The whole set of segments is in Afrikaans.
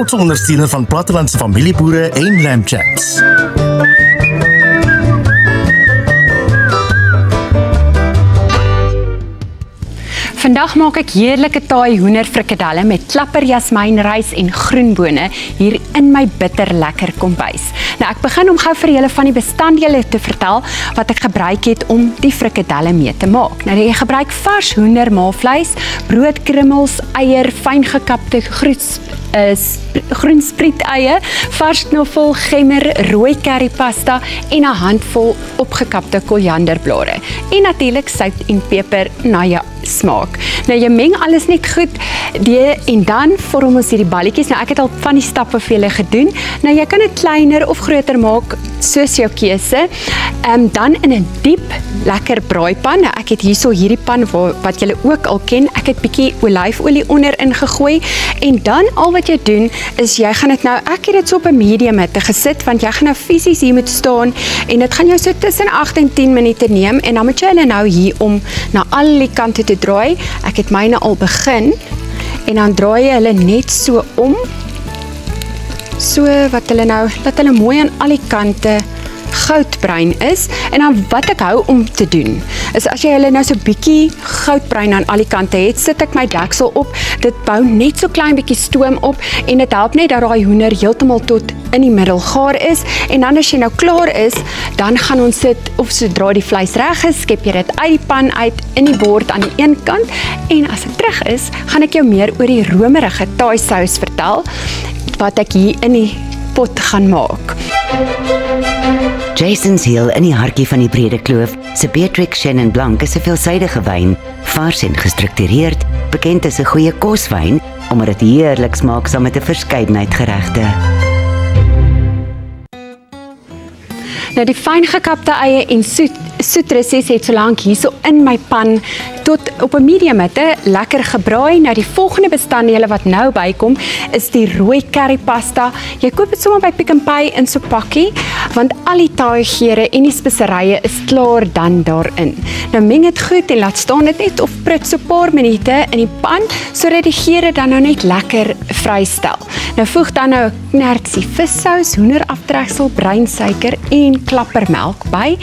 trotse ondersteuner van plattelandse familieboere en Lamb Chaps. Vandag maak ek heerlike taai hoenderfrikadelle met klapper jasmijnrys en groenbone hier in my bitter lekker kombuis. Nou ek begin om gou vir julle van die bestanddele te vertel wat ek gebruik het om die frikadelle mee te maak. Nou jy gebruik vars hoendermaalvleis, broodkrummels, eier, fyn gekapte groen spriet-eie, vars knoffel, gemmer, rooi currypasta en 'n handvol opgekapte korianderblare. En natuurlik sout en peper na jou smaak. Nou jy meng alles net goed en dan vorm ons hierdie balletjies. Nou ek het al van die stappe vir julle gedoen. Nou jy kan dit kleiner of groter maak soos jou keuse. Dan in 'n diep lekker braaipan. Nou ek het hierso hierdie pan wat julle ook al ken. Ek het bietjie olyfolie onder ingegooi en dan al wat jy doen is jy gaan dit nou, ek het dit so op 'n medium hitte gesit want jy gaan nou fisies hier moet staan en dit gaan jou so tussen 8 en 10 minute neem en dan moet jy hulle nou hier om na al die kante te draai. Ek het myne al begin en dan draai jy hulle net so om. So wat hulle nou, dat hulle mooi aan al die kante goudbruin is. En dan wat ek hou om te doen, is as jy hulle nou so bietjie goudbruin aan al die kante het, sit ek my deksel op, dit bou net so klein bietjie stoom op en dit help net dat daai hoender heeltemal tot in die middel gaar is en dan as jy nou klaar is, dan gaan ons sit, of sodra die vleis reg is, skep jy dit uit die pan uit in die bord aan die een kant en as ek terug is, gaan ek jou meer oor die romerige taai sous vertel wat ek hier in die pot gaan maak. Jason's Hill in die hartjie van die Brede Kloof, se Beatrix Chenin Blanc is 'n veelsidige wyn, vars en gestruktureerd, bekend as 'n goeie koswyn, omdat dit heerlik smaak saam met 'n verskeidenheid geregte. Nou die fyn gekapte eie en soetrussies het so lank hierso in my pan tot op 'n medium hitte lekker gebraai. Nou die volgende bestanddele wat nou bykom is die rooi currypasta. Jy koop dit sommer by Pick n Pay in so 'n pakkie want al die taaigeure en die speserye is klaar dan daarin. Nou meng dit goed en laat staan dit net of prit so 'n paar minute in die pan sodat die geure dan nou net lekker vrystel. Nou voeg dan nou 'n knertsie vissous, hoenderaftreksel, breinsuiker en klappermelk by.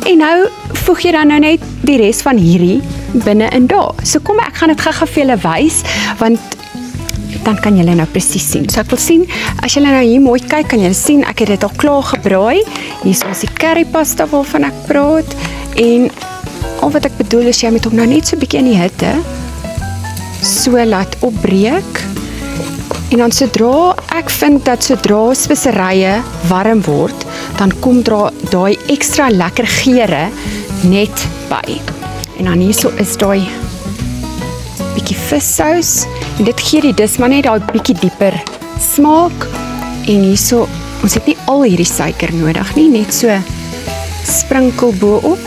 En nou voeg jy dan nou net die res van hierdie binne in daar. So kom ek gaan dit gou-gou vir julle wys want dan kan julle nou presies sien. So ek wil sien, as julle nou hier mooi kyk, kan julle sien ek het dit al klaar gebraai. Hier is die currypasta waarvan ek praat en al wat ek bedoel is jy moet hom nou net so 'n bietjie in die hitte so laat opbreek. En dan sodra ek vind dat sodra speserye warm word, dan kom daai ekstra lekker geure net by. En dan hierso is daai bietjie vissous en dit gee die dis maar net daai bietjie dieper smaak. En hierso, ons het nie al hierdie suiker nodig nie, net so sprinkel bo-op.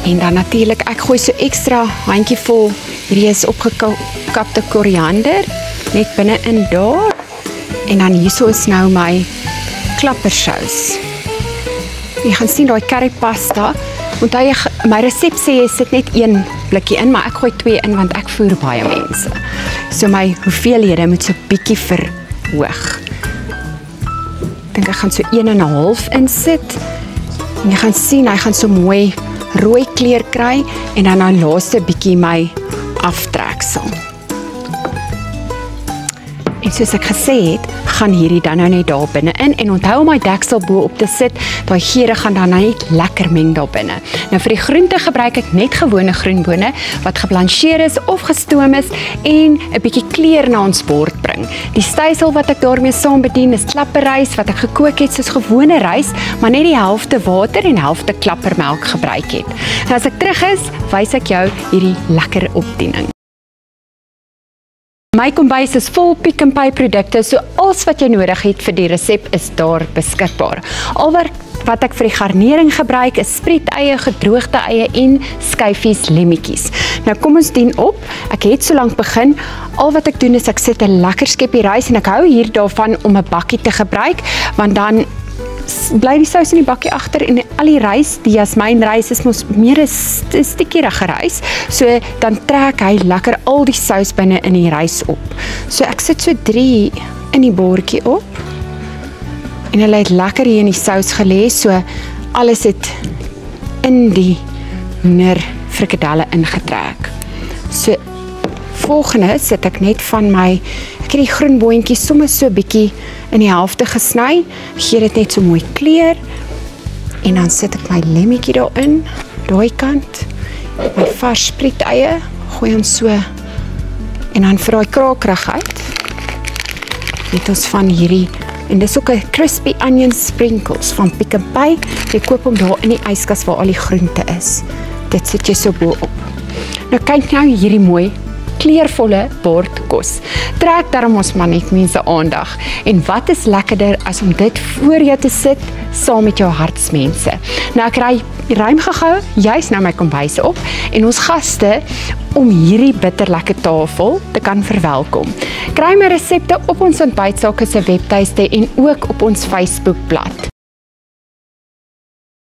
En dan natuurlik, ek gooi so ekstra handjievol hierdie is opgekapte koriander net binne in daar. En dan hierso is nou my klappersous. Jy gaan sien daai currypasta. Onthou jy, my resep sê jy sit net 1 blikkie in, maar ek gooi 2 in want ek voer baie mense. So my hoeveelhede moet so bietjie verhoog. Ek dink ek gaan so 1,5 insit. En jy gaan sien hy gaan so mooi rooi kleur kry en dan nou laaste bietjie my aftreksel. En soos ek gesê het, gaan hierdie dan nou net daar binne in en onthou om my deksel bo op te sit, daai geure gaan dan net lekker meng daar binne. Nou vir die groente gebruik ek net gewone groenbone wat geblancheer is of gestoom is en 'n bietjie kleur na ons bord bring. Die stysel wat ek daarmee saam bedien is klapperrys wat ek gekook het soos gewone rys, maar net die helfte water en helfte klappermelk gebruik het. En as ek terug is, wys ek jou hierdie lekker opdiening. My kombuis is vol Pick n Pay produkte, so alles wat jy nodig het vir die resep is daar beskikbaar. Al wat ek vir die garnering gebruik is spriet-eie, gedroogde eie en skyfies lemmetjies. Nou kom ons dien op. Ek het so lank begin. Al wat ek doen is ek sit 'n lekker skepie rys en ek hou hier daarvan om 'n bakkie te gebruik, want dan bly die sous in die bakkie agter en al die rys, die jasmijnrys is mos meer 'n stikkierige rys, so dan trek hy lekker al die sous binne in die rys op. So ek sit so 3 in die bordjie op en hulle het lekker hier in die sous gelê, so alles het in die hoender frikadelle ingetrek. So volgende sit ek net van my, ek het die groen boontjies sommer so bietjie in die helfte gesny, gee dit net so mooi kleur, en dan sit ek my lemmetjie daarin, daai kant, my vars spriet-eie, gooi ons so, en dan vir daai kraakryheid, het ons van hierdie, en dis ook 'n crispy onion sprinkles van Pick n Pay, jy koop hom daar in die yskas waar al die groente is, dit sit jy so bo op. Nou kyk nou hierdie mooi, kleurvolle bord kos. Trek daarom ons maar net mense aandag. En wat is lekkerder as om dit voor jou te sit, saam met jou hartsmense. Nou ek ruim gehou, juist nou my kombuis op, en ons gaste om hierdie bitterlekker tafel te kan verwelkom. Kry my resepte op ons Ontbytsake se webtuiste en ook op ons Facebookblad.